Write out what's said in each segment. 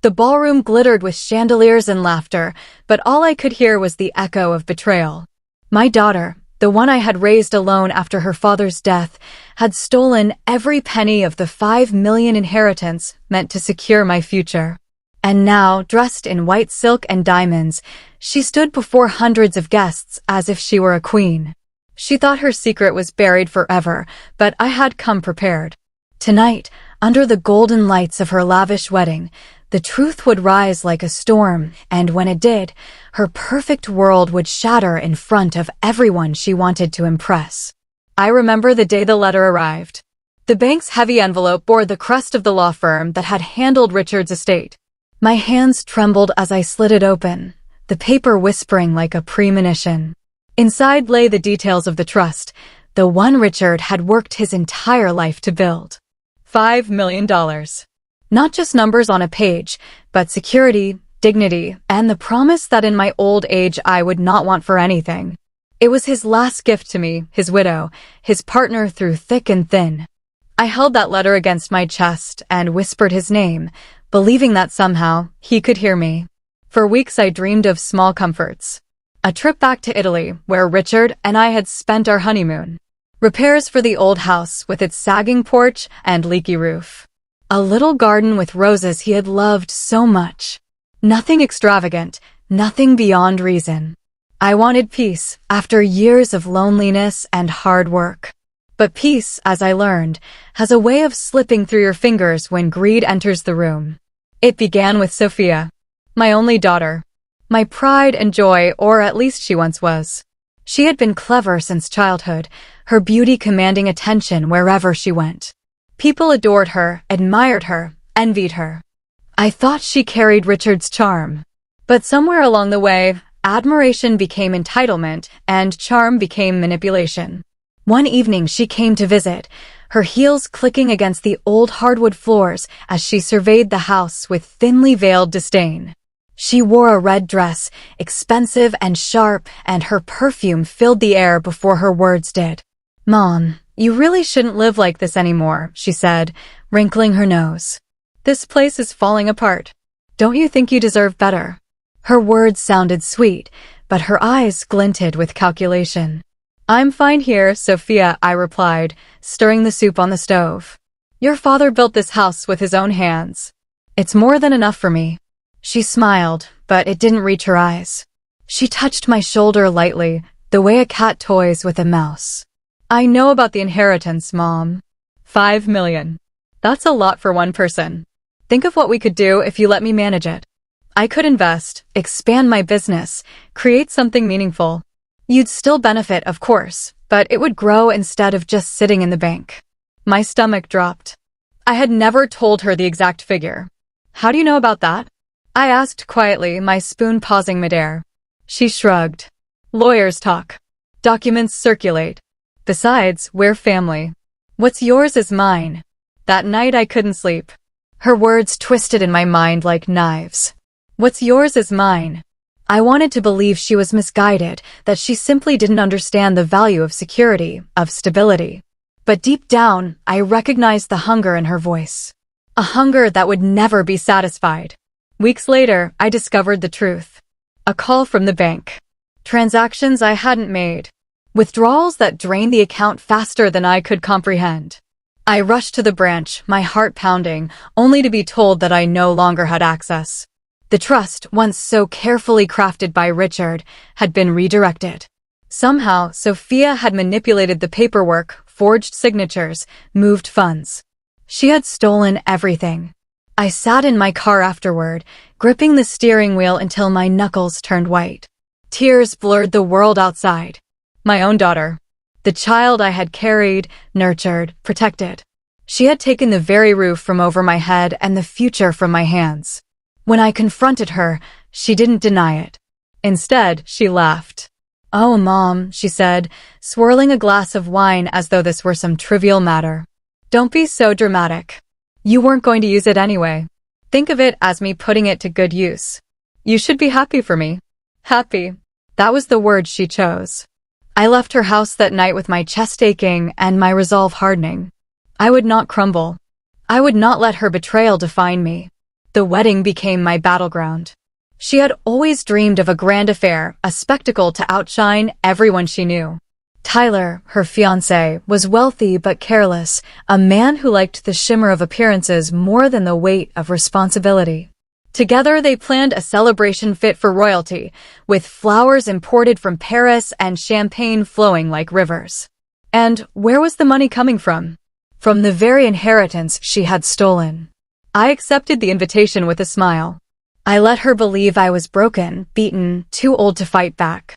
The ballroom glittered with chandeliers and laughter, but all I could hear was the echo of betrayal. My daughter, the one I had raised alone after her father's death, had stolen every penny of the 5 million inheritance meant to secure my future. And now, dressed in white silk and diamonds, she stood before hundreds of guests as if she were a queen. She thought her secret was buried forever, but I had come prepared. Tonight, under the golden lights of her lavish wedding, the truth would rise like a storm, and when it did, her perfect world would shatter in front of everyone she wanted to impress. I remember the day the letter arrived. The bank's heavy envelope bore the crest of the law firm that had handled Richard's estate. My hands trembled as I slid it open, the paper whispering like a premonition. Inside lay the details of the trust, the one Richard had worked his entire life to build. $5 million. Not just numbers on a page, but security, dignity, and the promise that in my old age I would not want for anything. It was his last gift to me, his widow, his partner through thick and thin. I held that letter against my chest and whispered his name, believing that somehow he could hear me. For weeks I dreamed of small comforts. A trip back to Italy, where Richard and I had spent our honeymoon. Repairs for the old house with its sagging porch and leaky roof. A little garden with roses he had loved so much. Nothing extravagant, nothing beyond reason. I wanted peace after years of loneliness and hard work. But peace, as I learned, has a way of slipping through your fingers when greed enters the room. It began with Sophia, my only daughter. My pride and joy, or at least she once was. She had been clever since childhood, her beauty commanding attention wherever she went. People adored her, admired her, envied her. I thought she carried Richard's charm. But somewhere along the way, admiration became entitlement, and charm became manipulation. One evening she came to visit, her heels clicking against the old hardwood floors as she surveyed the house with thinly veiled disdain. She wore a red dress, expensive and sharp, and her perfume filled the air before her words did. "Mom, you really shouldn't live like this anymore," she said, wrinkling her nose. "This place is falling apart. Don't you think you deserve better?" Her words sounded sweet, but her eyes glinted with calculation. "I'm fine here, Sophia," I replied, stirring the soup on the stove. "Your father built this house with his own hands. It's more than enough for me." She smiled, but it didn't reach her eyes. She touched my shoulder lightly, the way a cat toys with a mouse. "I know about the inheritance, Mom. 5 million. That's a lot for one person. Think of what we could do if you let me manage it. I could invest, expand my business, create something meaningful. You'd still benefit, of course, but it would grow instead of just sitting in the bank." My stomach dropped. I had never told her the exact figure. "How do you know about that?" I asked quietly, my spoon pausing midair. She shrugged. "Lawyers talk. Documents circulate. Besides, we're family. What's yours is mine." That night I couldn't sleep. Her words twisted in my mind like knives. "What's yours is mine." I wanted to believe she was misguided, that she simply didn't understand the value of security, of stability. But deep down, I recognized the hunger in her voice. A hunger that would never be satisfied. Weeks later, I discovered the truth. A call from the bank. Transactions I hadn't made. Withdrawals that drained the account faster than I could comprehend. I rushed to the branch, my heart pounding, only to be told that I no longer had access. The trust, once so carefully crafted by Richard, had been redirected. Somehow, Sophia had manipulated the paperwork, forged signatures, moved funds. She had stolen everything. I sat in my car afterward, gripping the steering wheel until my knuckles turned white. Tears blurred the world outside. My own daughter. The child I had carried, nurtured, protected. She had taken the very roof from over my head and the future from my hands. When I confronted her, she didn't deny it. Instead, she laughed. "Oh, Mom," she said, swirling a glass of wine as though this were some trivial matter. "Don't be so dramatic. You weren't going to use it anyway. Think of it as me putting it to good use. You should be happy for me." Happy. That was the word she chose. I left her house that night with my chest aching and my resolve hardening. I would not crumble. I would not let her betrayal define me. The wedding became my battleground. She had always dreamed of a grand affair, a spectacle to outshine everyone she knew. Tyler, her fiancé, was wealthy but careless, a man who liked the shimmer of appearances more than the weight of responsibility. Together they planned a celebration fit for royalty, with flowers imported from Paris and champagne flowing like rivers. And where was the money coming from? From the very inheritance she had stolen. I accepted the invitation with a smile. I let her believe I was broken, beaten, too old to fight back.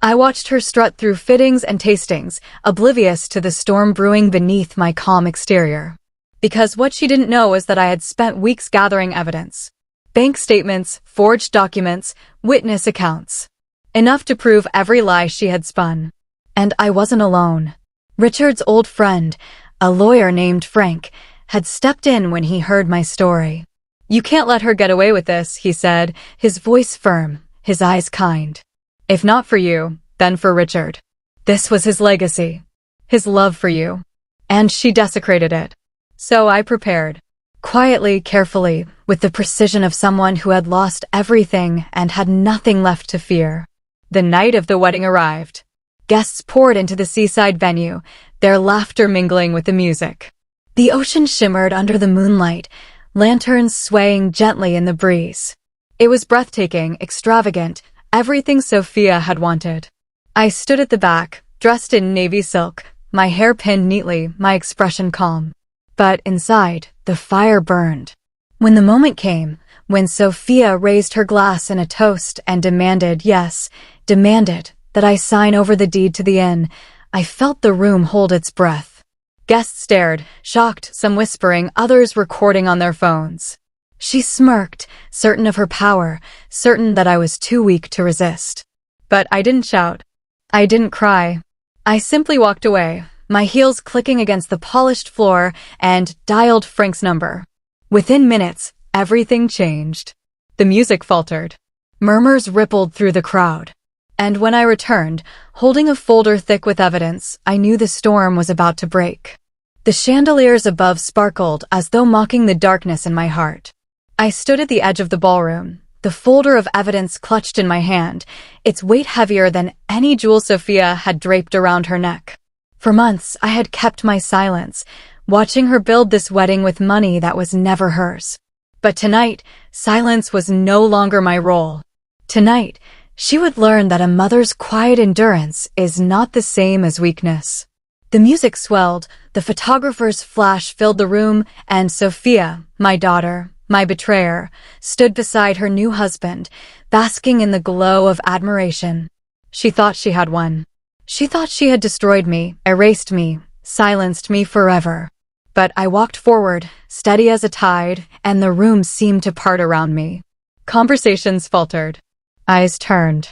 I watched her strut through fittings and tastings, oblivious to the storm brewing beneath my calm exterior. Because what she didn't know was that I had spent weeks gathering evidence. Bank statements, forged documents, witness accounts. Enough to prove every lie she had spun. And I wasn't alone. Richard's old friend, a lawyer named Frank, had stepped in when he heard my story. "You can't let her get away with this," he said, his voice firm, his eyes kind. "If not for you, then for Richard." This was his legacy. His love for you. And she desecrated it. So I prepared. Quietly, carefully, with the precision of someone who had lost everything and had nothing left to fear. The night of the wedding arrived. Guests poured into the seaside venue, their laughter mingling with the music. The ocean shimmered under the moonlight, lanterns swaying gently in the breeze. It was breathtaking, extravagant, everything Sophia had wanted. I stood at the back, dressed in navy silk, my hair pinned neatly, my expression calm. But inside, the fire burned. When the moment came, when Sophia raised her glass in a toast and demanded, yes, demanded, that I sign over the deed to the inn, I felt the room hold its breath. Guests stared, shocked, some whispering, others recording on their phones. She smirked, certain of her power, certain that I was too weak to resist. But I didn't shout. I didn't cry. I simply walked away, my heels clicking against the polished floor, and dialed Frank's number. Within minutes, everything changed. The music faltered. Murmurs rippled through the crowd. And when I returned, holding a folder thick with evidence, I knew the storm was about to break. The chandeliers above sparkled as though mocking the darkness in my heart. I stood at the edge of the ballroom, the folder of evidence clutched in my hand, its weight heavier than any jewel Sophia had draped around her neck. For months, I had kept my silence, watching her build this wedding with money that was never hers. But tonight, silence was no longer my role. Tonight, she would learn that a mother's quiet endurance is not the same as weakness. The music swelled, the photographer's flash filled the room, and Sophia, my daughter, my betrayer, stood beside her new husband, basking in the glow of admiration. She thought she had won. She thought she had destroyed me, erased me, silenced me forever. But I walked forward, steady as a tide, and the room seemed to part around me. Conversations faltered. Eyes turned.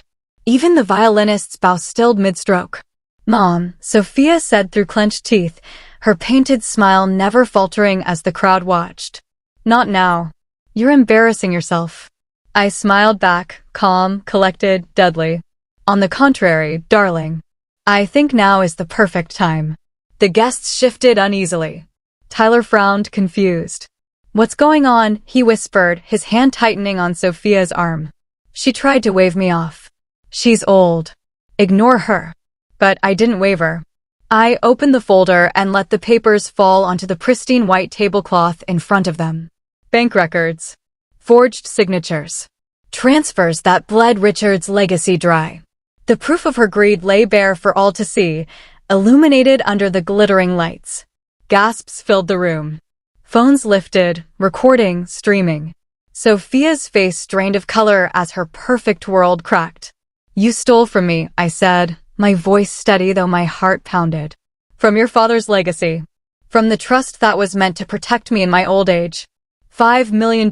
Even the violinist's bow stilled mid-stroke. "Mom," Sophia said through clenched teeth, her painted smile never faltering as the crowd watched. "Not now. You're embarrassing yourself." I smiled back, calm, collected, deadly. "On the contrary, darling. I think now is the perfect time." The guests shifted uneasily. Tyler frowned, confused. "What's going on?" he whispered, his hand tightening on Sophia's arm. She tried to wave me off. "She's old. Ignore her." But I didn't waver. I opened the folder and let the papers fall onto the pristine white tablecloth in front of them. Bank records. Forged signatures. Transfers that bled Richard's legacy dry. The proof of her greed lay bare for all to see, illuminated under the glittering lights. Gasps filled the room. Phones lifted, recording, streaming. Sophia's face drained of color as her perfect world cracked. "You stole from me," I said, my voice steady though my heart pounded. "From your father's legacy. From the trust that was meant to protect me in my old age. $5 million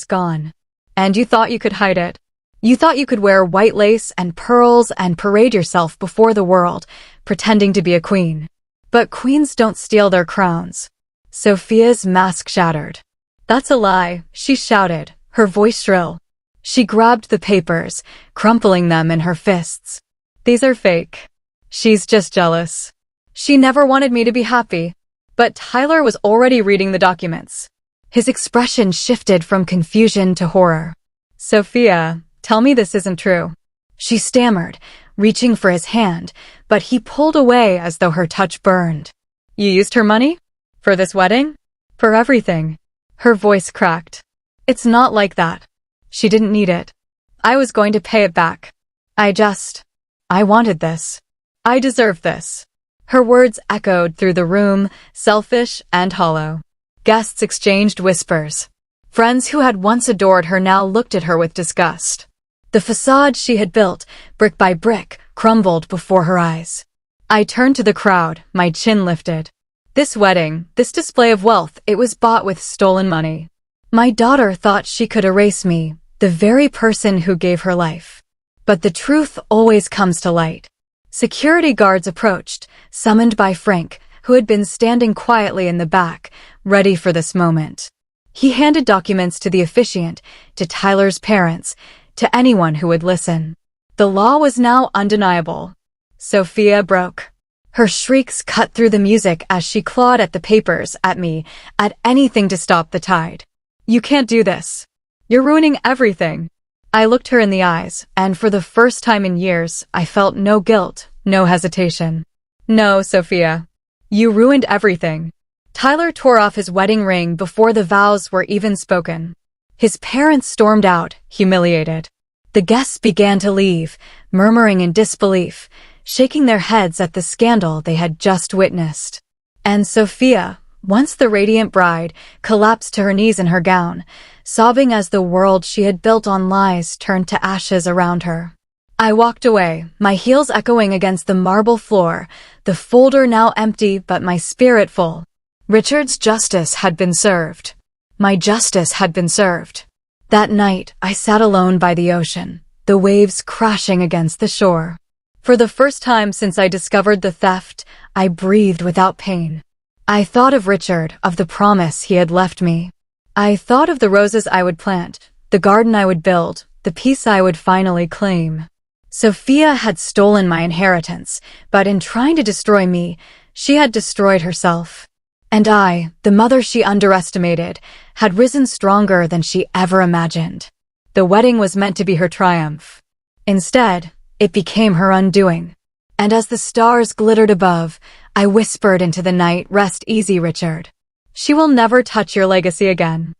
gone. And you thought you could hide it. You thought you could wear white lace and pearls and parade yourself before the world, pretending to be a queen. But queens don't steal their crowns." Sophia's mask shattered. "That's a lie," she shouted, her voice shrill. She grabbed the papers, crumpling them in her fists. "These are fake. She's just jealous. She never wanted me to be happy." But Tyler was already reading the documents. His expression shifted from confusion to horror. Sophia, tell me this isn't true. She stammered, reaching for his hand, but he pulled away as though her touch burned. You used her money? For this wedding? For everything. Her voice cracked. It's not like that. She didn't need it. I was going to pay it back. I wanted this. I deserve this. Her words echoed through the room, selfish and hollow. Guests exchanged whispers. Friends who had once adored her now looked at her with disgust. The facade she had built, brick by brick, crumbled before her eyes. I turned to the crowd, my chin lifted. This wedding, this display of wealth, it was bought with stolen money. My daughter thought she could erase me, the very person who gave her life. But the truth always comes to light. Security guards approached, summoned by Frank, who had been standing quietly in the back, ready for this moment. He handed documents to the officiant, to Tyler's parents, to anyone who would listen. The law was now undeniable. Sophia broke. Her shrieks cut through the music as she clawed at the papers, at me, at anything to stop the tide. You can't do this. You're ruining everything. I looked her in the eyes, and for the first time in years, I felt no guilt, no hesitation. No, Sophia. You ruined everything. Tyler tore off his wedding ring before the vows were even spoken. His parents stormed out, humiliated. The guests began to leave, murmuring in disbelief, shaking their heads at the scandal they had just witnessed. And Sophia, once the radiant bride, collapsed to her knees in her gown, sobbing as the world she had built on lies turned to ashes around her. I walked away, my heels echoing against the marble floor, the folder now empty but my spirit full. Richard's justice had been served. My justice had been served. That night, I sat alone by the ocean, the waves crashing against the shore. For the first time since I discovered the theft, I breathed without pain. I thought of Richard, of the promise he had left me. I thought of the roses I would plant, the garden I would build, the peace I would finally claim. Sophia had stolen my inheritance, but in trying to destroy me, she had destroyed herself. And I, the mother she underestimated, had risen stronger than she ever imagined. The wedding was meant to be her triumph. Instead, it became her undoing. And as the stars glittered above, I whispered into the night, "Rest easy, Richard. She will never touch your legacy again."